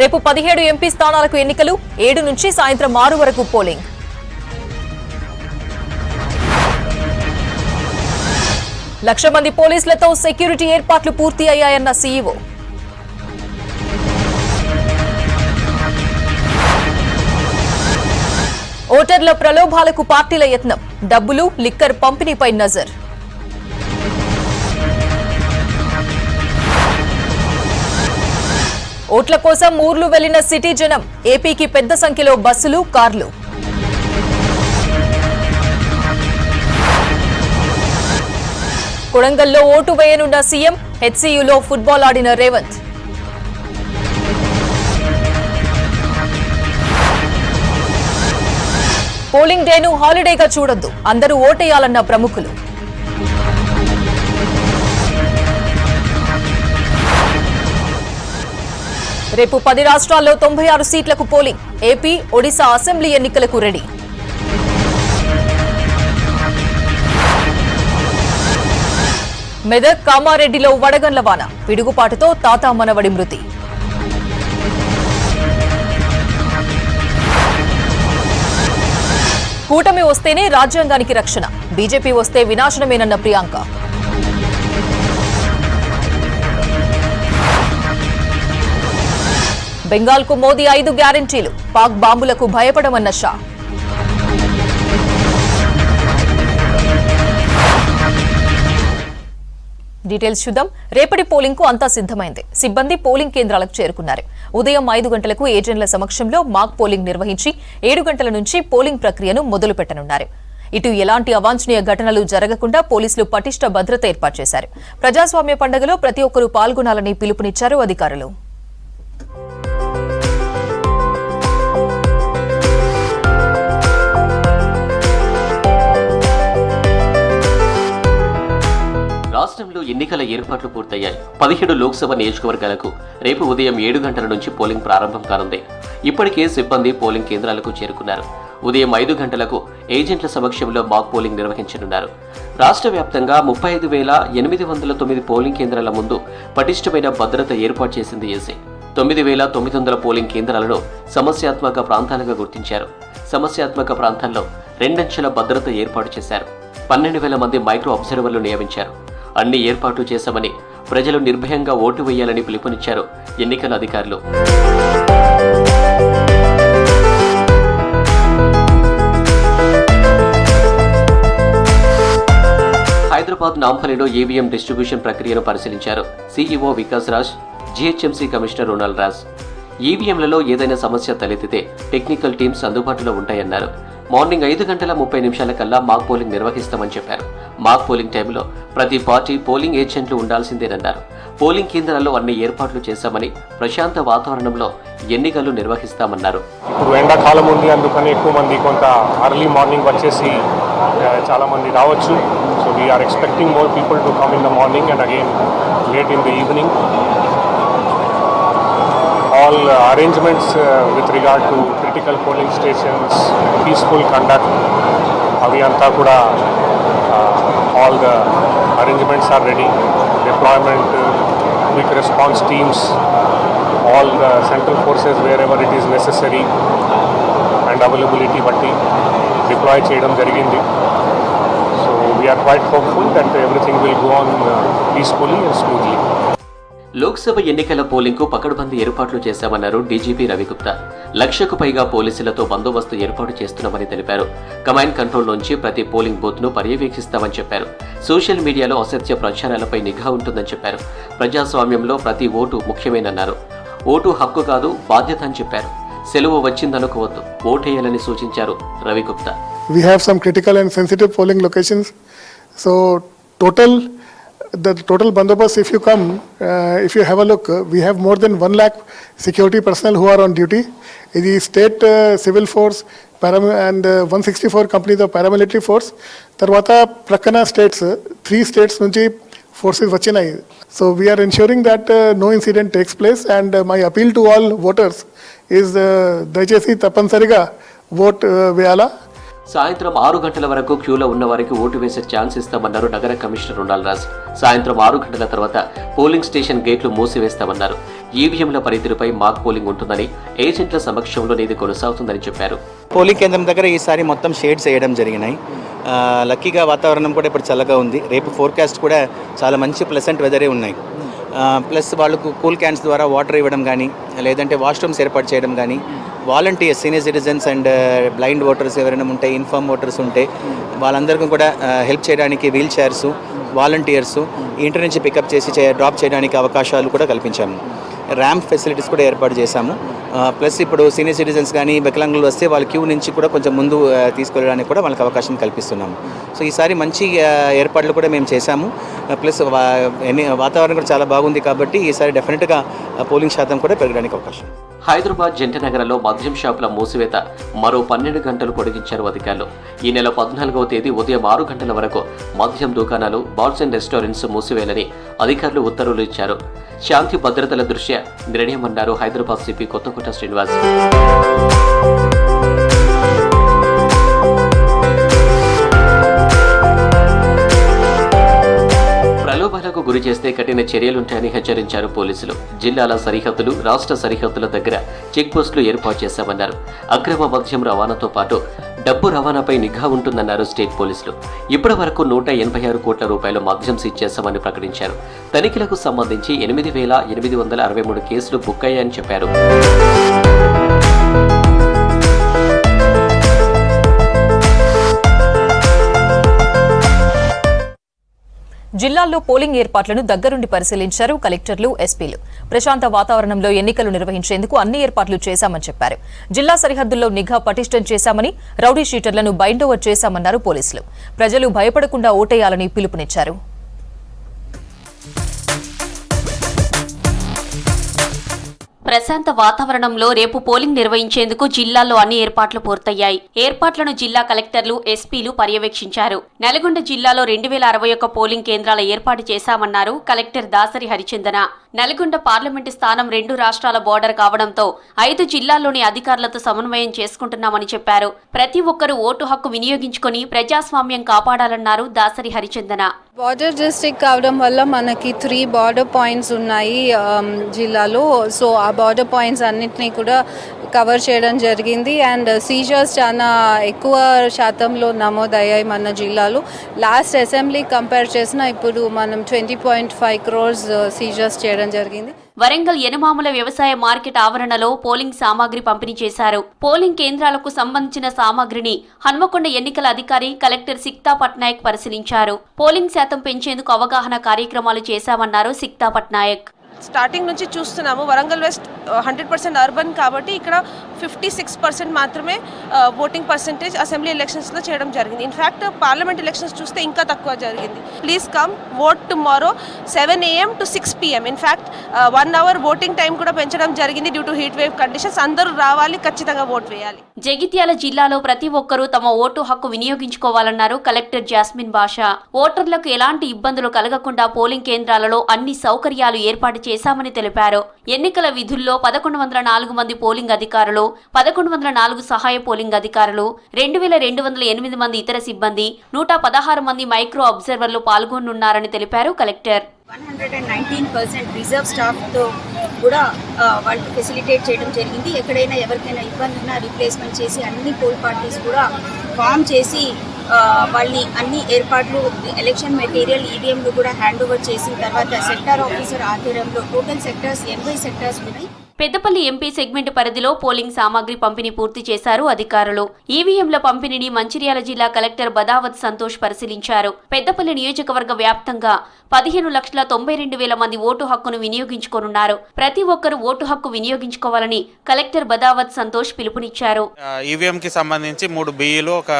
రేపు 17 ఎంపీ స్థానాలకు ఎన్నికలు 7 నుంచి సాయంత్రం 6 వరకు పోలింగ్. లక్ష మంది పోలీసులతో సెక్యూరిటీ ఏర్పాట్లు పూర్తి అయ్యాయన్న సీఈఓ. ఓటర్ల ప్రలోభాలకు పార్టీల యత్నం, డబ్బులు లిక్కర్ పంపిణీపై నజర్. ఓట్ల కోసం ఊర్లు వెళ్లిన సిటీ జనం, ఏపీకి పెద్ద సంఖ్యలో బస్సులు కార్లు. కొడంగల్లో ఓటు వేయనున్న సీఎం, హెచ్సీయూలో ఫుట్బాల్ ఆడిన రేవంత్. పోలింగ్ డేను హాలిడేగా చూడొద్దు, అందరూ ఓటేయాలన్న ప్రముఖులు. రేపు 10 రాష్ట్రాల్లో 96 సీట్లకు పోలింగ్. ఏపీ, ఒడిశా అసెంబ్లీ ఎన్నికలకు రెడీ. మెదక్, కామారెడ్డిలో వడగండ్ల వాన, పిడుగుపాటుతో తాతా మనవడి మృతి. కూటమి వస్తేనే రాజ్యాంగానికి రక్షణ, బీజేపీ వస్తే వినాశనమేనన్న ప్రియాంక. బెంగాల్కు మోదీ 5 గ్యారంటీలు, పాక్ బాంబులకు భయపడమన్న షా. డీటెయిల్స్ చూద్దాం. రేపటి పోలింగ్ కు అంతా సిద్ధమైంది. సిబ్బంది పోలింగ్ కేంద్రాలకు చేరుకున్నారు. ఉదయం 5 గంటలకు ఏజెంట్ల సమక్షంలో మాక్ పోలింగ్ నిర్వహించి 7 గంటల నుంచి పోలింగ్ ప్రక్రియను మొదలు పెట్టనున్నారు. ఇటు ఎలాంటి అవాంఛనీయ ఘటనలు జరగకుండా పోలీసులు పటిష్ట భద్రత ఏర్పాటు చేశారు. ప్రజాస్వామ్య పండుగలో ప్రతి ఒక్కరూ పాల్గొనాలని పిలుపునిచ్చారు అధికారులు. రాష్ట్రంలో ఎన్నికల ఏర్పాట్లు పూర్తయ్యాయి. 17 లోక్సభ నియోజకవర్గాలకు రేపు ఉదయం 7 గంటల నుంచి పోలింగ్ ప్రారంభం కానుంది. ఇప్పటికే సిబ్బంది పోలింగ్ కేంద్రాలకు చేరుకున్నారు. ఉదయం 5 గంటలకు ఏజెంట్ల సమక్షంలో మాక్ పోలింగ్ నిర్వహించనున్నారు. రాష్ట్ర వ్యాప్తంగా 35,809 పోలింగ్ కేంద్రాల ముందు పటిష్టమైన భద్రత ఏర్పాటు చేసింది ఈసీ. 9,900 పోలింగ్ కేంద్రాలను సమస్యాత్మక ప్రాంతాలుగా గుర్తించారు. సమస్యాత్మక ప్రాంతాల్లో 2 అంచెల భద్రత ఏర్పాటు చేశారు. 12,000 మంది మైక్రో అబ్జర్వర్లు నియమించారు. అన్ని ఏర్పాట్లు చేశామని, ప్రజలు నిర్భయంగా ఓటు వేయాలని పిలుపునిచ్చారు ఎన్నికల అధికారులు. హైదరాబాద్ నాంపల్లిలో ఈవీఎం డిస్ట్రిబ్యూషన్ ప్రక్రియను పరిశీలించారు CEO Vikas Raj, GHMC commissioner Ronald Raj. ఈవీఎంలలో ఏదైనా సమస్య తలెత్తితే టెక్నికల్ టీమ్స్ అందుబాటులో ఉంటాయన్నారు. మార్నింగ్ 5 గంటల 30 నిమిషాల కల్లా మాక్ పోలింగ్ నిర్వహిస్తామని చెప్పారు. మాక్ పోలింగ్ టైంలో ప్రతి పార్టీ పోలింగ్ ఏజెంట్లు ఉండాల్సిందేనన్నారు. పోలింగ్ కేంద్రాల్లో అన్ని ఏర్పాట్లు చేశామని, ప్రశాంత వాతావరణంలో ఎన్నికలు నిర్వహిస్తామన్నారు. ఇప్పుడు ఎండాకాలం ఉంది, అందుకని ఎక్కువ మంది కొంత అర్లీ మార్నింగ్ వచ్చేసి చాలా మంది రావచ్చు. So we are expecting more people to come in the morning and again late in the evening. All arrangements with regard to critical polling stations, peaceful conduct, aviyanta kuda all the arrangements are ready. Deployment, quick response teams, all the central forces wherever it is necessary and availability batti deploy cheyadam jarigindi. So we are quite hopeful that everything will go on peacefully and smoothly. Lok Sabha ఎన్నికల పోలింగ్కు పకడ్బందీ ఏర్పాట్లు చేశామన్నారు DGP Ravi Gupta. 1,00,000కు పైగా పోలీసులతో బందోబస్తు ఏర్పాటు చేస్తున్నామని తెలిపారు. కమాండ్ కంట్రోల్ నుంచి ప్రతి పోలింగ్ బూత్ను పర్యవేక్షిస్తామని చెప్పారు. సోషల్ మీడియాలో అసత్య ప్రచారాలపై నిఘా ఉంటుందని చెప్పారు. ప్రజాస్వామ్యంలో ప్రతి ఓటు ముఖ్యమేనన్నారు. ఓటు హక్కు కాదు, బాధ్యత అని చెప్పారు. సెలవు వచ్చిందనుకోవద్దు, ఓటేయాలని సూచించారు Ravi Gupta. We have some critical and sensitive polling locations. So the total bandobast, if you come, if you have a look, we have more than 1 lakh security personnel who are on duty. The state civil force and 164 companies of paramilitary force. Tarvata prakana states, 3 states nunchi forces vachinayi. So we are ensuring that no incident takes place, and my appeal to all voters is dayachesi tappanisariga vote veyala. సాయంత్రం 6 గంటల వరకు క్యూలో ఉన్న వారికి vote వేసే chance ఇస్తామన్నారు నగర commissioner Ronald Raj. సాయంత్రం 6 గంటల తర్వాత పోలింగ్ స్టేషన్ గేట్లు మూసివేస్తామన్నారు. ఈవీఎంల పనితీరుపై మాక్ పోలింగ్ ఉంటుందని, ఏజెంట్ల సమక్షంలోనే ఇది కొనసాగుతుందని చెప్పారు. పోలింగ్ కేంద్రం దగ్గర ఈసారి మొత్తం షేడ్స్ వేయడం జరిగినాయి. లక్కీగా వాతావరణం కూడా ఇప్పుడు చల్లగా ఉంది. రేపు ఫోర్కాస్ట్ కూడా చాలా మంచి ప్లెసెంట్ వెదరే ఉన్నాయి. ప్లస్ వాళ్ళకు కూల్ క్యాన్స్ ద్వారా వాటర్ ఇవ్వడం కానీ, లేదంటే వాష్రూమ్స్ ఏర్పాటు చేయడం కానీ, volunteers, senior citizens and blind voters ఎవరైనా ఉంటే, ఇన్ఫార్మ్ ఓటర్స్ ఉంటే వాళ్ళందరికీ కూడా హెల్ప్ చేయడానికి వీల్ చైర్స్, వాలంటీర్స్ ఇంటి నుంచి పికప్ చేసి డ్రాప్ చేయడానికి అవకాశాలు కూడా కల్పించాము. ర్యాంప్ ఫెసిలిటీస్ కూడా ఏర్పాటు చేశాము. ప్లస్ ఇప్పుడు సీనియర్ సిటిజన్స్ కానీ వికలాంగులు వస్తే వాళ్ళ క్యూ నుంచి కూడా కొంచెం ముందు తీసుకెళ్ళడానికి కూడా వాళ్ళకి అవకాశం కల్పిస్తున్నాము. సో ఈసారి మంచి ఏర్పాట్లు కూడా మేము చేశాము. ప్లస్ వాతావరణం కూడా చాలా బాగుంది కాబట్టి ఈసారి డెఫినెట్గా పోలింగ్ శాతం కూడా పెరగడానికి అవకాశం. హైదరాబాద్ జంటనగరంలో మద్యం షాపుల మూసివేత మరో 12 గంటలు పొడిగించారు అధికారులు. ఈ నెల 14వ తేదీ ఉదయం 6 గంటల వరకు మద్యం దుకాణాలు, బార్స్ అండ్ రెస్టారెంట్స్ మూసివేయాలని అధికారులు ఉత్తర్వులు ఇచ్చారు. శాంతి భద్రతల దృష్ట్యా నిర్ణయమన్నారు హైదరాబాద్ సిపి కొత్తకోట శ్రీనివాస్. ప్రలోభాలకు గురి చేస్తే కఠిన చర్యలుంటాయని హెచ్చరించారు పోలీసులు. జిల్లాల సరిహద్దులు, రాష్ట్ర సరిహద్దుల దగ్గర చెక్ పోస్టులు ఏర్పాటు చేశామన్నారు. అక్రమ మద్యం రవాణాతో పాటు డబ్బు రవాణాపై నిఘా ఉంటుందన్నారు స్టేట్ పోలీసులు. ఇప్పటి వరకు 186 కోట్ల రూపాయల మద్యం సీజ్ చేశామని ప్రకటించారు. తనిఖీలకు సంబంధించి 8,863 కేసులు బుక్ అయ్యాయని చెప్పారు. జిల్లాల్లో పోలింగ్ ఏర్పాట్లను దగ్గరుండి పరిశీలించారు కలెక్టర్లు, ఎస్పీలు. ప్రశాంత వాతావరణంలో ఎన్నికలు నిర్వహించేందుకు అన్ని ఏర్పాట్లు చేశామని చెప్పారు. జిల్లా సరిహద్దుల్లో నిఘా పటిష్టం చేశామని, రౌడీ షీటర్లను బైండ్ ఓవర్ చేశామన్నారు పోలీసులు. ప్రజలు భయపడకుండా ఓటేయాలని పిలుపునిచ్చారు. ప్రశాంత వాతావరణంలో రేపు పోలింగ్ నిర్వహించేందుకు జిల్లాల్లో అన్ని ఏర్పాట్లు పూర్తయ్యాయి. ఏర్పాట్లను జిల్లా కలెక్టర్లు, ఎస్పీలు పర్యవేక్షించారు. నల్గొండ జిల్లాలో 2061 పోలింగ్ కేంద్రాల ఏర్పాటు చేశామన్నారు కలెక్టర్ దాసరి హరిచందన. నల్గొండ పార్లమెంటు స్థానం 2 రాష్ట్రాల బోర్డర్ కావడంతో 5 జిల్లాల్లోని అధికారులతో సమన్వయం చేసుకుంటున్నామని చెప్పారు. ప్రతి ఒక్కరూ ఓటు హక్కు వినియోగించుకుని ప్రజాస్వామ్యం కాపాడాలన్నారు దాసరి హరిచందన. బార్డర్ డిస్ట్రిక్ట్ కావడం వల్ల మనకి 3 బార్డర్ పాయింట్స్ ఉన్నాయి జిల్లాలో. సో ఆ బార్డర్ పాయింట్స్ అన్నిటినీ కూడా కవర్ చేయడం జరిగింది. అండ్ సీజర్స్ చాలా ఎక్కువ శాతంలో నమోదయ్యాయి మన జిల్లాలో. లాస్ట్ అసెంబ్లీ కంపేర్ చేసినా ఇప్పుడు మనం 20.5 crores సీజర్స్ చేయడం జరిగింది. వరంగల్ యనమాముల వ్యవసాయ మార్కెట్ ఆవరణలో పోలింగ్ సామాగ్రి పంపిణీ చేశారు. పోలింగ్ కేంద్రాలకు సంబంధించిన సామాగ్రిని హన్మకొండ ఎన్నికల అధికారి కలెక్టర్ సిక్తా పట్నాయక్ పరిశీలించారు. పోలింగ్ శాతం పెంచేందుకు అవగాహన కార్యక్రమాలు చేశామన్నారు సిక్తా పట్నాయక్. స్టార్టింగ్ నుంచి చూస్తున్నాము, వరంగల్ వెస్ట్ 100% అర్బన్ కాబట్టి ఇక్కడ 56% మాత్రమే ఓటింగ్ పర్సెంటేజ్ అసెంబ్లీ ఎలక్షన్స్లో చేయడం జరిగింది. ఇన్ఫ్యాక్ట్ పార్లమెంట్ ఎలక్షన్స్ చూస్తే ఇంకా తక్కువ జరిగింది. Please come vote tomorrow 7 AM to 6 PM. In fact 1 hour voting time కూడా పెంచడం జరిగింది due to heat wave conditions. అందరూ రావాలి, ఖచ్చితంగా ఓట్ వేయాలి. జగిత్యాల జిల్లాలో ప్రతి ఒక్కరూ తమ ఓటు హక్కు వినియోగించుకోవాలన్నారు కలెక్టర్ జాస్మిన్ బాషా. ఓటర్లకు ఎలాంటి ఇబ్బందులు కలగకుండా పోలింగ్ కేంద్రాలలో అన్ని సౌకర్యాలు ఏర్పాటు చేశామని తెలిపారు. ఎన్నికల విధుల్లో 1104 మంది పోలింగ్ అధికారులు, 1104 సహాయ పోలింగ్ అధికారులు, 2208 మంది ఇతర సిబ్బంది, 116 మంది మైక్రో అబ్జర్వర్లు పాల్గొనున్నారని తెలిపారు కలెక్టర్. 119% రిజర్వ్ స్టాఫ్తో కూడా వాళ్ళకి ఫెసిలిటేట్ చేయడం జరిగింది. ఎక్కడైనా ఎవరికైనా ఇబ్బంది ఉన్నా రీప్లేస్మెంట్ చేసి అన్ని పోల్ పార్టీస్ కూడా ఫామ్ చేసి వాళ్ళని అన్ని ఏర్పాట్లు, ఎలక్షన్ మెటీరియల్, ఈవీఎంలు కూడా హ్యాండ్ ఓవర్ చేసిన తర్వాత సెక్టార్ ఆఫీసర్ ఆధ్వర్యంలో టోటల్ సెక్టార్స్ 80 సెక్టార్స్ ఉన్నాయి. పెద్దపల్లి ఎంపీ సెగ్మెంట్ పరిధిలో పోలింగ్ సామాగ్రి పంపిణీ పూర్తి చేశారు అధికారులు. ఈవీఎంల పంపిణీని మంచిర్యాల జిల్లా కలెక్టర్ బదావత్ సంతోష్ పరిశీలించారు. పెద్దపల్లి నియోజకవర్గ వ్యాప్తంగా 15,92,000 మంది ఓటు హక్కును వినియోగించుకోనున్నారు. ప్రతి ఒక్కరూ ఓటు హక్కు వినియోగించుకోవాలని కలెక్టర్ బదావత్ సంతోష్ పిలుపునిచ్చారు. ఈవీఎం కి సంబంధించి 3 BEలు, ఒక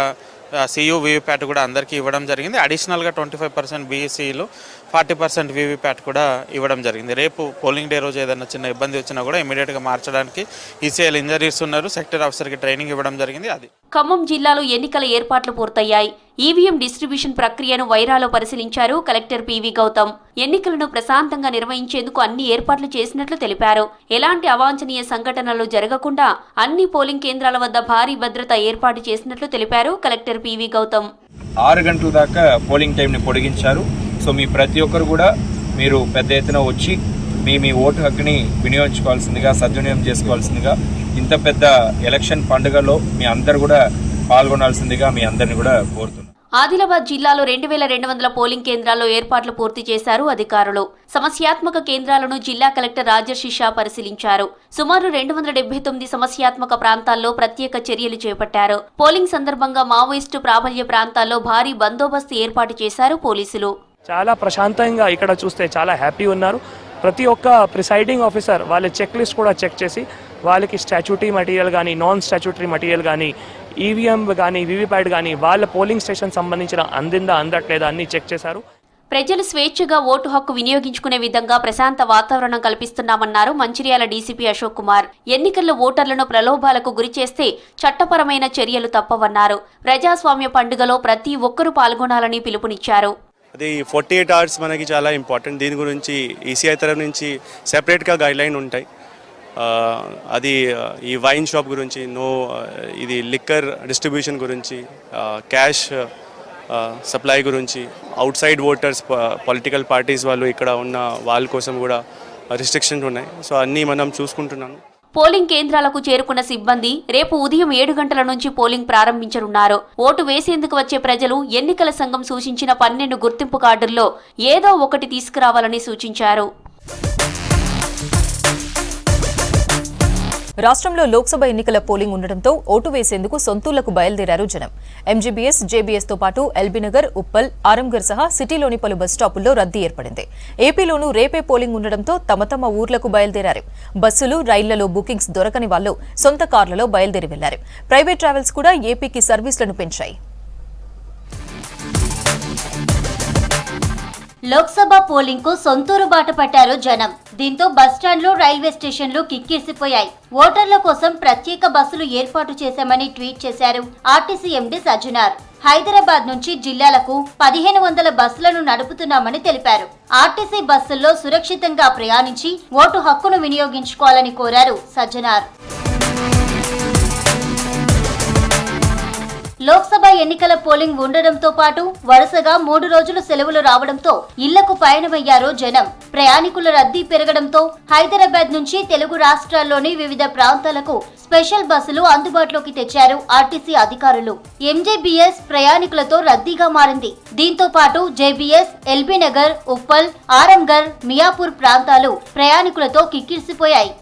CU వీవీప్యాట్ కూడా అందరికీ ఇవ్వడం జరిగింది. అడిషనల్గా 25% BECలు, 40% వీవీప్యాట్ కూడా ఇవ్వడం జరిగింది. రేపు పోలింగ్ డే రోజు ఏదైనా చిన్న ఇబ్బంది వచ్చినా కూడా ఇమీడియట్గా మార్చడానికి ECL ఇంజనీర్స్ ఉన్నారు. సెక్టర్ ఆఫీసర్కి ట్రైనింగ్ ఇవ్వడం జరిగింది. అది ఖమ్మం జిల్లాలో ఎన్నికల ఏర్పాట్లు పూర్తయ్యాయి. ఈవీఎం డిస్ట్రిబ్యూషన్ ప్రక్రియను వైరాలో పరిశీలించారు కలెక్టర్ పివి గౌతమ్. ఎన్నికలను ప్రశాంతంగా నిర్వహించేందుకు అన్ని ఏర్పాట్లు చేసినట్లు తెలిపారు. ఎలాంటి అవాంఛనీయ సంఘటనలు జరగకుండా అన్ని పోలింగ్ కేంద్రాల వద్ద భారీ భద్రత ఏర్పాటు చేసినట్లు తెలిపారు కలెక్టర్ పివి గౌతమ్. 6 గంటల దాకా పోలింగ్ టైంని పొడిగించారు. సో మీ ప్రతి ఒక్కరు కూడా మీరు పెద్ద ఎత్తున వచ్చి మీ ఓటు హక్కుని వినియోగించుకోవాల్సిందిగా, సద్వినియోగం చేసుకోవాల్సిందిగా, ఇంత పెద్ద ఎలక్షన్ పండుగలో మీ అందరు కూడా పాల్గొనాల్సిందిగా మీ అందరిని కూడా కోరుతున్నాను. ఆదిలాబాద్ జిల్లాలో 2200 పోలింగ్ కేంద్రాల్లో ఏర్పాట్లు పూర్తి చేశారు అధికారులు. సమస్యాత్మక కేంద్రాలను జిల్లా కలెక్టర్ రాజర్షి షా పరిశీలించారు. సుమారు 279 సమస్యాత్మక ప్రాంతాల్లో ప్రత్యేక చర్యలు చేపట్టారు. పోలింగ్ సందర్భంగా మావోయిస్టు ప్రాబల్య ప్రాంతాల్లో భారీ బందోబస్తు ఏర్పాటు చేశారు పోలీసులు. చాలా ప్రశాంతంగా ఇక్కడ చూస్తే చాలా హ్యాపీ ఉన్నారు. ప్రతి ఒక్క ప్రిసైడింగ్ ఆఫీసర్ వాళ్ళ చెక్ లిస్ట్ కూడా చెక్ చేసి వాళ్ళకి స్టాచ్యూటరీ మెటీరియల్ కానీ, నాన్ స్టాచ్యూటరీ మెటీరియల్ కానీ, ఈవీఎం కానీ, వీవీప్యాట్ కానీ వాళ్ళ పోలింగ్ స్టేషన్ సంబంధించిన అందిందా అందట్లేదా అన్ని చెక్ చేశారు. ప్రజలు స్వేచ్ఛగా ఓటు హక్కు వినియోగించుకునే విధంగా ప్రశాంత వాతావరణం కల్పిస్తున్నామన్నారు మంచిర్యాల డీసీపీ అశోక్ కుమార్. ఎన్నికల్లో ఓటర్లను ప్రలోభాలకు గురిచేస్తే చట్టపరమైన చర్యలు తప్పవన్నారు. ప్రజాస్వామ్య పండుగలో ప్రతి ఒక్కరూ పాల్గొనాలని పిలుపునిచ్చారు. అది 48 అవర్స్ మనకి చాలా ఇంపార్టెంట్. దీని గురించి ఈసీఐ తరఫు నుంచి సెపరేట్గా గైడ్లైన్ ఉంటాయి. అది ఈ వైన్ షాప్ గురించి, ఇది లిక్కర్ డిస్ట్రిబ్యూషన్ గురించి, క్యాష్ సప్లై గురించి, out side voters, political parties వాళ్ళు ఇక్కడ ఉన్న వాళ్ళ కోసం కూడా రిస్ట్రిక్షన్స్ ఉన్నాయి. సో అన్నీ మనం చూసుకుంటున్నాము. పోలింగ్ కేంద్రాలకు చేరుకున్న సిబ్బంది రేపు ఉదయం 7 గంటల నుంచి పోలింగ్ ప్రారంభించనున్నారు. ఓటు వేసేందుకు వచ్చే ప్రజలు ఎన్నికల సంఘం సూచించిన 12 గుర్తింపు కార్డుల్లో ఏదో ఒకటి తీసుకురావాలని సూచించారు. రాష్ట్రంలో లోక్సభ ఎన్నికల పోలింగ్ ఉండడంతో ఓటు వేసేందుకు సొంతూళ్లకు బయలుదేరారు జనం. ఎంజీబీఎస్, జేబీఎస్ తో పాటు ఎల్బీనగర్, ఉప్పల్, ఆరంగర్ సహా సిటీలోని పలు బస్ స్టాపుల్లో రద్దీ ఏర్పడింది. ఏపీలోనూ రేపే పోలింగ్ ఉండడంతో తమ ఊర్లకు బయలుదేరారు. బస్సులు, రైళ్లలో బుకింగ్స్ దొరకని వాళ్లు సొంత కార్లలో బయలుదేరి వెళ్లారు. ప్రైవేట్ ట్రావెల్స్ కూడా ఏపీకి సర్వీసులను పెంచాయి. లోక్సభ పోలింగ్ కు సొంతూరు బాట పట్టారు జనం. దీంతో బస్టాండ్లు, రైల్వే స్టేషన్లు కిక్కిరిసిపోయాయి. ఓటర్ల కోసం ప్రత్యేక బస్సులు ఏర్పాటు చేశామని ట్వీట్ చేశారు ఆర్టీసీ ఎండీ సజ్జనార్. హైదరాబాద్ నుంచి జిల్లాలకు 1500 బస్సులను నడుపుతున్నామని తెలిపారు. ఆర్టీసీ బస్సుల్లో సురక్షితంగా ప్రయాణించి ఓటు హక్కును వినియోగించుకోవాలని కోరారు సజ్జనార్. లోక్సభ ఎన్నికల పోలింగ్ ఉండడంతో పాటు వరుసగా 3 రోజులు సెలవులు రావడంతో ఇళ్లకు పయనమయ్యారు జనం. ప్రయాణికుల రద్దీ పెరగడంతో హైదరాబాద్ నుంచి తెలుగు రాష్ట్రాల్లోని వివిధ ప్రాంతాలకు స్పెషల్ బస్సులు అందుబాటులోకి తెచ్చారు ఆర్టీసీ అధికారులు. ఎంజీబీఎస్ ప్రయాణికులతో రద్దీగా మారింది. దీంతో పాటు జేబీఎస్, ఎల్బీనగర్, ఉప్పల్, ఆరంగర్, మియాపూర్ ప్రాంతాలు ప్రయాణికులతో కిక్కిరిసిపోయాయి.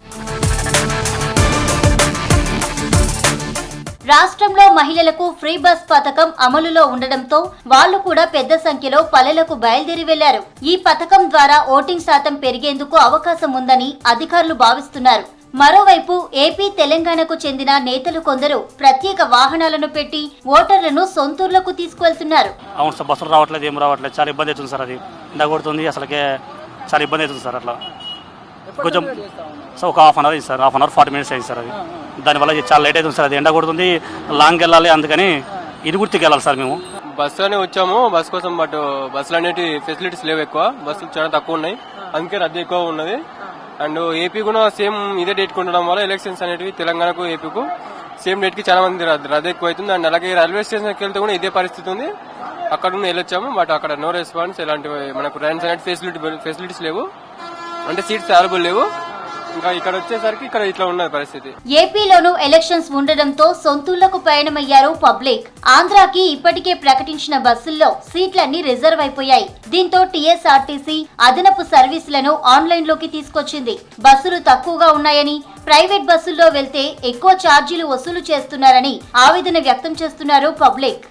రాష్ట్రంలో మహిళలకు ఫ్రీ బస్ పథకం అమలులో ఉండడంతో వాళ్లు కూడా పెద్ద సంఖ్యలో పల్లెలకు బయలుదేరి వెళ్లారు. ఈ పథకం ద్వారా ఓటింగ్ శాతం పెరిగేందుకు అవకాశం ఉందని అధికారులు భావిస్తున్నారు. మరోవైపు ఏపీ, తెలంగాణకు చెందిన నేతలు కొందరు ప్రత్యేక వాహనాలను పెట్టి ఓటర్లను సొంతూర్లకు తీసుకువెళ్తున్నారు. అవును సార్, బస్సులు రావట్లేదు, ఏం రావట్లేదు, చాలా ఇబ్బంది అవుతుంది సార్. అది ఇందాకొడుతుంది, అసలుకే చాలా ఇబ్బంది అవుతుంది సార్. అట్లా కొంచెం సార్ ఒక half an hour sir, half an hour 40 minutes అయింది సార్. అది దానివల్ల చాలా లేట్ అవుతుంది సార్. అది ఎండ కొడుతుంది, లాంగ్ వెళ్ళాలి, అందుకని ఇరుగుర్తికి వెళ్ళాలి సార్. మేము బస్సులోనే వచ్చాము బస్ కోసం, బట్ బస్సులు అనేవి ఫెసిలిటీస్ లేవు, ఎక్కువ బస్సులు చాలా తక్కువ ఉన్నాయి, అందుకే రద్దీ ఎక్కువ ఉన్నది. అండ్ ఏపీ కూడా సేమ్ ఇదే డేట్ ఉండడం వల్ల ఎలక్షన్స్ అనేవి తెలంగాణకు, ఏపీకు సేమ్ డేట్ కి చాలా మంది రద్దీ ఎక్కువ అవుతుంది. అండ్ అలాగే రైల్వే స్టేషన్కి వెళ్తే కూడా ఇదే పరిస్థితి ఉంది. అక్కడ వెళ్ళొచ్చాము, బట్ అక్కడ నో రెస్పాన్స్, ఎలాంటి మనకు రైన్స్ అనేది ఫెసిలిటీస్ లేవు, అంటే సీట్స్ అవైలబుల్ లేవు. ఇంకా ఇక్కడ వచ్చేసరికి ఇక్కడ ఇట్లా ఉన్నది పరిస్థితి. ఏపీలోనూ ఎలక్షన్స్ ఉండడంతో సొంతూళ్లకు పయనమయ్యారు పబ్లిక్. ఆంధ్రాకి ఇప్పటికే ప్రకటించిన బస్సుల్లో సీట్లన్నీ రిజర్వ్ అయిపోయాయి. దీంతో టీఎస్ఆర్టీసీ అదనపు సర్వీసులను ఆన్లైన్ లోకి తీసుకొచ్చింది. బస్సులు తక్కువగా ఉన్నాయని, ప్రైవేట్ బస్సుల్లో వెళ్తే ఎక్కువ ఛార్జీలు వసూలు చేస్తున్నారని ఆవేదన వ్యక్తం చేస్తున్నారు పబ్లిక్.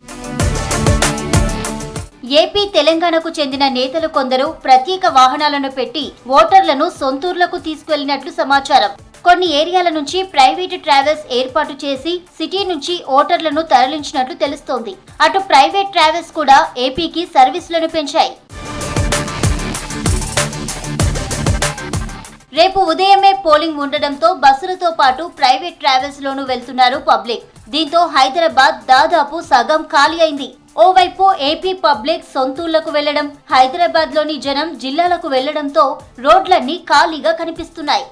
ఏపీ, తెలంగాణకు చెందిన నేతలు కొందరు ప్రత్యేక వాహనాలను పెట్టి ఓటర్లను సొంతూర్లకు తీసుకువెళ్లినట్లు సమాచారం. కొన్ని ఏరియాల నుంచి ప్రైవేటు ట్రావెల్స్ ఏర్పాటు చేసి సిటీ నుంచి ఓటర్లను తరలించినట్లు తెలుస్తోంది. అటు ప్రైవేట్ ట్రావెల్స్ కూడా ఏపీకి సర్వీసులను పెంచాయి. రేపు ఉదయమే పోలింగ్ ఉండడంతో బస్సులతో పాటు ప్రైవేట్ ట్రావెల్స్ లోనూ వెళ్తున్నారు పబ్లిక్. దీంతో హైదరాబాద్ దాదాపు సగం ఖాళీ అయింది. ఓవైపు ఏపీ పబ్లిక్ సొంతూళ్లకు వెళ్లడం, హైదరాబాద్ లోని జనం జిల్లాలకు వెళ్లడంతో రోడ్లన్నీ ఖాళీగా కనిపిస్తున్నాయి.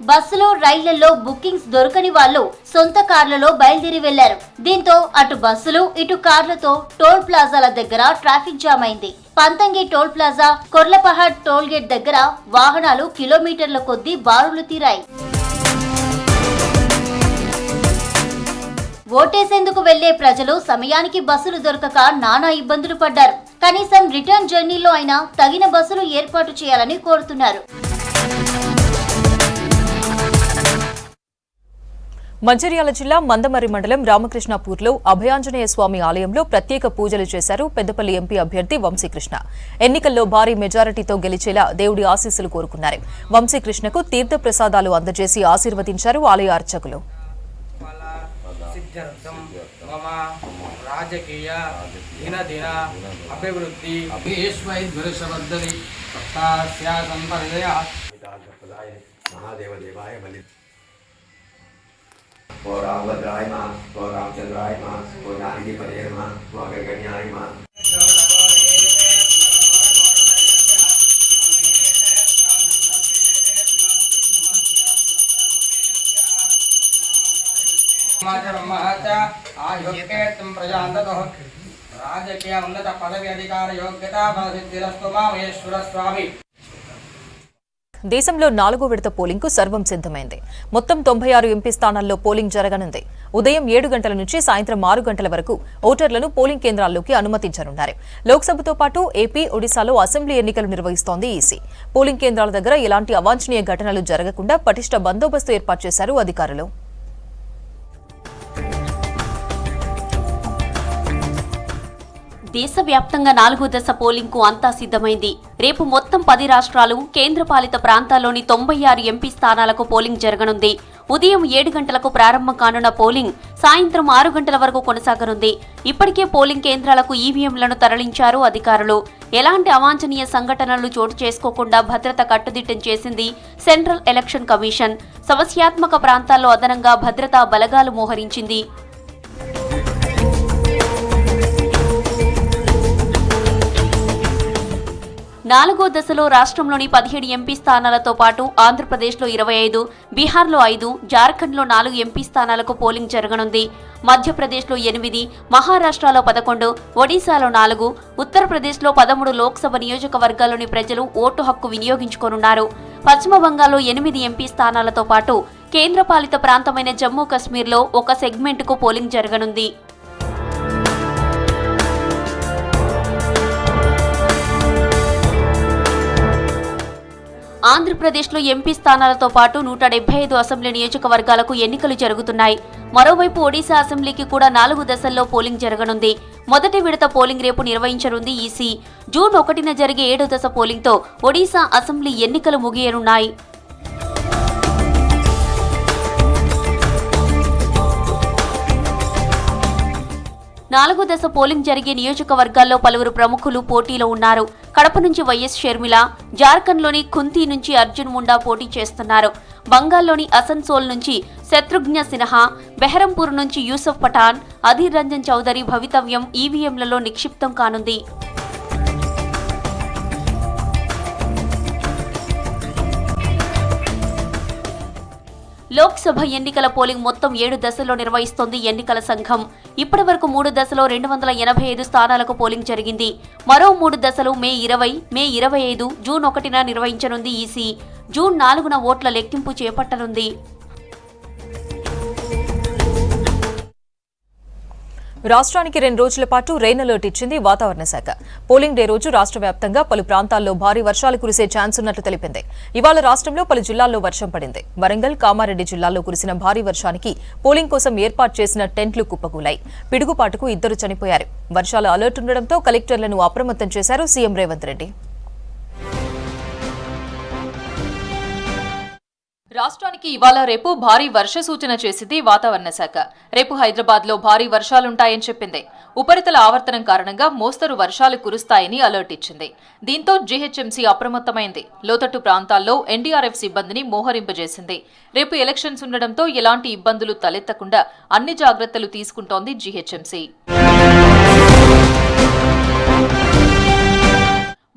బస్సులో రైళ్లలో బుకింగ్స్ దొరకని వాళ్ళు సొంత కార్లలో బయలుదేరి వెళ్లారు. దీంతో అటు బస్సులు ఇటు కార్లతో టోల్ ప్లాజాల దగ్గర ట్రాఫిక్ జామ్ అయింది. Panthangi toll plaza, Korlapahad toll gate దగ్గర వాహనాలు కిలోమీటర్ల కొద్దీ బారులు తీరాయి. ఓటేసేందుకు వెళ్లే ప్రజలు సమయానికి బస్సులు దొరకక నానా ఇబ్బందులు పడ్డారు. కనీసం రిటర్న్ జర్నీలో అయినా తగిన బస్సులు ఏర్పాటు చేయాలని కోరుతున్నారు. మంచిర్యాల జిల్లా మందమర్రి మండలం రామకృష్ణాపూర్లో అభయాంజనేయ స్వామి ఆలయంలో ప్రత్యేక పూజలు చేశారు పెద్దపల్లి ఎంపీ అభ్యర్థి వంశీకృష్ణ. ఎన్నికల్లో భారీ మెజారిటీతో గెలిచేలా దేవుడి ఆశీస్సులు కోరుకున్నారు. వంశీకృష్ణకు తీర్థ ప్రసాదాలు అందజేసి ఆశీర్వదించారు ఆలయ అర్చకులు. రాజకీయ దినదిన అభివృద్ధి ఓ రామభద్రాయ మా, ఓ రామచంద్రాయ మా, ఓ జానకి పదేయ మా, ఓ అగర్గణ్యాయ మా. రాజకీయ ఉన్నత పదవి అధికార యోగ్యత బలసిద్ధిరస్తు మా మహేశ్వర స్వామి. దేశంలో 4వ విడత పోలింగ్కు సర్వం సిద్ధమైంది. మొత్తం 96 ఎంపీ స్థానాల్లో పోలింగ్ జరగనుంది. ఉదయం 7 గంటల నుంచి సాయంత్రం 6 గంటల వరకు ఓటర్లను పోలింగ్ కేంద్రాల్లోకి అనుమతించనున్నారు. లోక్సభతో పాటు ఏపీ, ఒడిశాలో అసెంబ్లీ ఎన్నికలు నిర్వహిస్తోంది ఈసీ. పోలింగ్ కేంద్రాల దగ్గర ఎలాంటి అవాంఛనీయ ఘటనలు జరగకుండా పటిష్ట బందోబస్తు ఏర్పాటు చేశారు అధికారులు. దేశవ్యాప్తంగా 4వ దశ పోలింగ్కు అంతా సిద్ధమైంది. రేపు మొత్తం 10 రాష్ట్రాలు, కేంద్రపాలిత ప్రాంతాల్లోని 96 ఎంపీ స్థానాలకు పోలింగ్ జరగనుంది. ఉదయం 7 గంటలకు ప్రారంభం కానున్న పోలింగ్ సాయంత్రం 6 గంటల వరకు కొనసాగనుంది. ఇప్పటికే పోలింగ్ కేంద్రాలకు ఈవీఎంలను తరలించారు అధికారులు. ఎలాంటి అవాంఛనీయ సంఘటనలు చోటు చేసుకోకుండా భద్రత కట్టుదిట్టం చేసింది సెంట్రల్ ఎలక్షన్ కమిషన్. సమస్యాత్మక ప్రాంతాల్లో అదనంగా భద్రతా బలగాలు మోహరించింది. 4వ దశలో రాష్ట్రంలోని 17 ఎంపీ స్థానాలతో పాటు ఆంధ్రప్రదేశ్లో 25, బీహార్లో 5, జార్ఖండ్లో 4 ఎంపీ స్థానాలకు పోలింగ్ జరగనుంది. మధ్యప్రదేశ్లో 8, మహారాష్ట్రలో 11, ఒడిశాలో 4, ఉత్తరప్రదేశ్లో 13 లోక్సభ నియోజకవర్గాల్లోని ప్రజలు ఓటు హక్కు వినియోగించుకోనున్నారు. పశ్చిమ బంగాల్లో 8 ఎంపీ స్థానాలతో పాటు కేంద్రపాలిత ప్రాంతమైన జమ్మూ కశ్మీర్లో ఒక సెగ్మెంట్కు పోలింగ్ జరగనుంది. ఆంధ్రప్రదేశ్లో ఎంపీ స్థానాలతో పాటు 175 అసెంబ్లీ నియోజకవర్గాలకు ఎన్నికలు జరుగుతున్నాయి. మరోవైపు ఒడిశా అసెంబ్లీకి కూడా 4 దశల్లో పోలింగ్ జరగనుంది. మొదటి విడత పోలింగ్ రేపు నిర్వహించనుంది ఈసీ. జూన్ 1న జరిగే 7వ దశ పోలింగ్తో ఒడిశా అసెంబ్లీ ఎన్నికలు ముగియనున్నాయి. 4వ దశ పోలింగ్ జరిగే నియోజకవర్గాల్లో పలువురు ప్రముఖులు పోటీలో ఉన్నారు. కడప నుంచి వైఎస్ షర్మిల, జార్ఖండ్లోని ఖుంతీ నుంచి అర్జున్ ముండా పోటీ చేస్తున్నారు. బంగాల్లోని అసన్సోల్ నుంచి శత్రుఘ్న సిన్హా, బెహరంపూర్ నుంచి యూసఫ్ పఠాన్, అధీర్ రంజన్ చౌదరి భవితవ్యం ఈవీఎంలలో నిక్షిప్తం కానుంది. లోక్సభ ఎన్నికల పోలింగ్ మొత్తం 7 దశల్లో నిర్వహిస్తోంది ఎన్నికల సంఘం. ఇప్పటి వరకు 3 దశలో 285 స్థానాలకు పోలింగ్ జరిగింది. మరో 3 దశలు మే 20, మే 25, జూన్ 1న నిర్వహించనుంది ఈసీ. జూన్ 4న ఓట్ల లెక్కింపు చేపట్టనుంది. రాష్ట్రానికి 2 రోజుల పాటు రెయిన్ అలర్ట్ ఇచ్చింది వాతావరణ శాఖ. పోలింగ్ డే రోజు రాష్ట్ర వ్యాప్తంగా పలు ప్రాంతాల్లో భారీ వర్షాలు కురిసే ఛాన్స్ ఉన్నట్లు తెలిపింది. ఇవాళ రాష్ట్రంలో పలు జిల్లాల్లో వర్షం పడింది. వరంగల్, కామారెడ్డి జిల్లాల్లో కురిసిన భారీ వర్షానికి పోలింగ్ కోసం ఏర్పాటు చేసిన టెంట్లు కుప్పకూలాయి. పిడుగుపాటుకు 2 చనిపోయారు. వర్షాల అలర్ట్ ఉండడంతో కలెక్టర్లను అప్రమత్తం చేశారు సీఎం రేవంత్ రెడ్డి. రాష్ట్రానికి ఇవాళ రేపు భారీ వర్ష సూచన చేసింది వాతావరణ శాఖ. రేపు హైదరాబాద్లో భారీ వర్షాలుంటాయని చెప్పింది. ఉపరితల ఆవర్తనం కారణంగా మోస్తరు వర్షాలు కురుస్తాయని అలర్ట్ ఇచ్చింది. దీంతో జీహెచ్ఎంసీ అప్రమత్తమైంది. లోతట్టు ప్రాంతాల్లో ఎన్డీఆర్ఎఫ్ సిబ్బందిని మోహరింపజేసింది. రేపు ఎలక్షన్స్ ఉండడంతో ఎలాంటి ఇబ్బందులు తలెత్తకుండా అన్ని జాగ్రత్తలు తీసుకుంటోంది జీహెచ్ఎంసీ.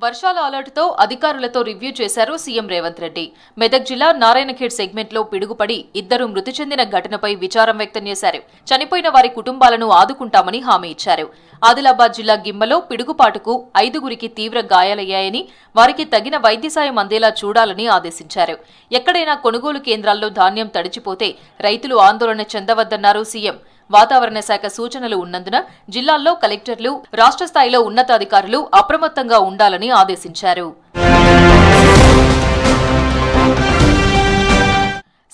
వర్షాల అలర్ట్తో అధికారులతో రివ్యూ చేశారు సీఎం రేవంత్ రెడ్డి. మెదక్ జిల్లా నారాయణఖేడ్ సెగ్మెంట్లో పిడుగుపడి 2 మృతి చెందిన ఘటనపై విచారం వ్యక్తం చేశారు. చనిపోయిన వారి కుటుంబాలను ఆదుకుంటామని హామీ ఇచ్చారు. ఆదిలాబాద్ జిల్లా గిమ్మలో పిడుగుపాటుకు 5గురికి తీవ్ర గాయాలయ్యాయని, వారికి తగిన వైద్య సాయం అందేలా చూడాలని ఆదేశించారు. ఎక్కడైనా కొనుగోలు కేంద్రాల్లో ధాన్యం తడిచిపోతే రైతులు ఆందోళన చెందవద్దన్నారు సీఎం. వాతావరణ శాఖ సూచనలు ఉన్నందున జిల్లాల్లో కలెక్టర్లు, రాష్ట్ర స్థాయిలో ఉన్నతాధికారులు అప్రమత్తంగా ఉండాలని ఆదేశించారు.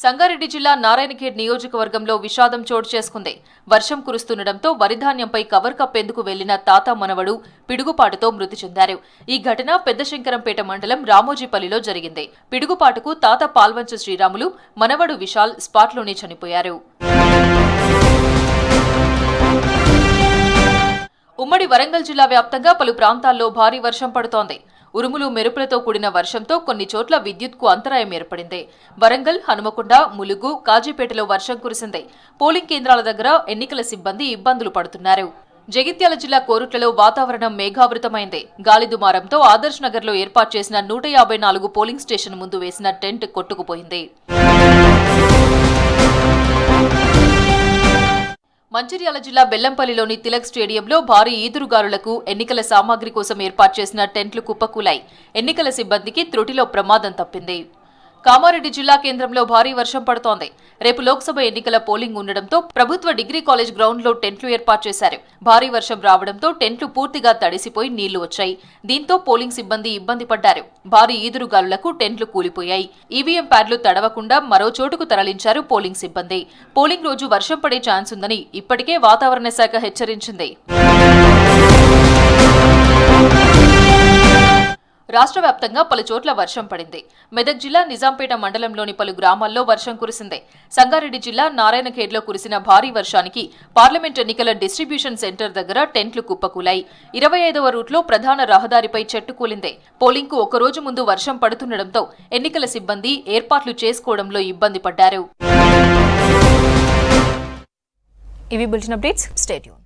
సంగారెడ్డి జిల్లా నారాయణఖేడ్ నియోజకవర్గంలో విషాదం చోటు చేసుకుంది. వర్షం కురుస్తుండటంతో వరిధాన్యంపై కవర్ కప్పేందుకు వెళ్లిన తాత మనవడు పిడుగుపాటుతో మృతి చెందారు. ఈ ఘటన పెద్దశంకరంపేట మండలం రామోజీపల్లిలో జరిగింది. పిడుగుపాటుకు తాత పాల్వంచ శ్రీరాములు, మనవడు విశాల్ స్పాట్లోనే చనిపోయారు. ఉమ్మడి వరంగల్ జిల్లా వ్యాప్తంగా పలు ప్రాంతాల్లో భారీ వర్షం పడుతోంది. ఉరుములు మెరుపులతో కూడిన వర్షంతో కొన్ని చోట్ల విద్యుత్కు అంతరాయం ఏర్పడింది. వరంగల్, హనుమకొండ, ములుగు, కాజీపేటలో వర్షం కురిసింది. పోలింగ్ కేంద్రాల దగ్గర ఎన్నికల సిబ్బంది ఇబ్బందులు పడుతున్నారు. జగిత్యాల జిల్లా కోరుట్లలో వాతావరణం మేఘావృతమైంది. గాలి దుమారంతో ఆదర్శ్ నగర్లో ఏర్పాటు చేసిన 154 పోలింగ్ స్టేషన్ ముందు వేసిన టెంట్ కొట్టుకుపోయింది. మంచిర్యాల జిల్లా బెల్లంపల్లిలోని తిలక్ స్టేడియంలో భారీ ఈదురుగాలులకు ఎన్నికల సామాగ్రి కోసం ఏర్పాటు చేసిన టెంట్లు కుప్పకూలాయి. ఎన్నికల సిబ్బందికి త్రుటిలో ప్రమాదం తప్పింది. కామారెడ్డి జిల్లా కేంద్రంలో భారీ వర్షం పడుతోంది. రేపు లోక్సభ ఎన్నికల పోలింగ్ ఉండడంతో ప్రభుత్వ డిగ్రీ కాలేజ్ గ్రౌండ్లో టెంట్లు ఏర్పాటు చేశారు. భారీ వర్షం రావడంతో టెంట్లు పూర్తిగా తడిసిపోయి నీళ్లు వచ్చాయి. దీంతో పోలింగ్ సిబ్బంది ఇబ్బంది పడ్డారు. భారీ ఈదురుగాలులకు టెంట్లు కూలిపోయాయి. ఈవీఎం ప్యాడ్లు తడవకుండా మరో చోటుకు తరలించారు పోలింగ్ సిబ్బంది. పోలింగ్ రోజు వర్షం పడే ఛాన్స్ ఉందని ఇప్పటికే వాతావరణ శాఖ హెచ్చరించింది. రాష్ట్ర వ్యాప్తంగా పలు చోట్ల వర్షం పడింది. మెదక్ జిల్లా నిజాంపేట మండలంలోని పలు గ్రామాల్లో వర్షం కురిసింది. సంగారెడ్డి జిల్లా నారాయణఖేడ్లో కురిసిన భారీ వర్షానికి పార్లమెంట్ ఎన్నికల డిస్ట్రిబ్యూషన్ సెంటర్ దగ్గర టెంట్లు కుప్పకూలాయి. 25వ రూట్లో ప్రధాన రహదారిపై చెట్టు కూలింది. పోలింగ్కు ఒకరోజు ముందు వర్షం పడుతుండటంతో ఎన్నికల సిబ్బంది ఏర్పాట్లు చేసుకోవడంలో ఇబ్బంది పడ్డారు. ఇవి బులెటిన్ అప్డేట్స్. Stay tune.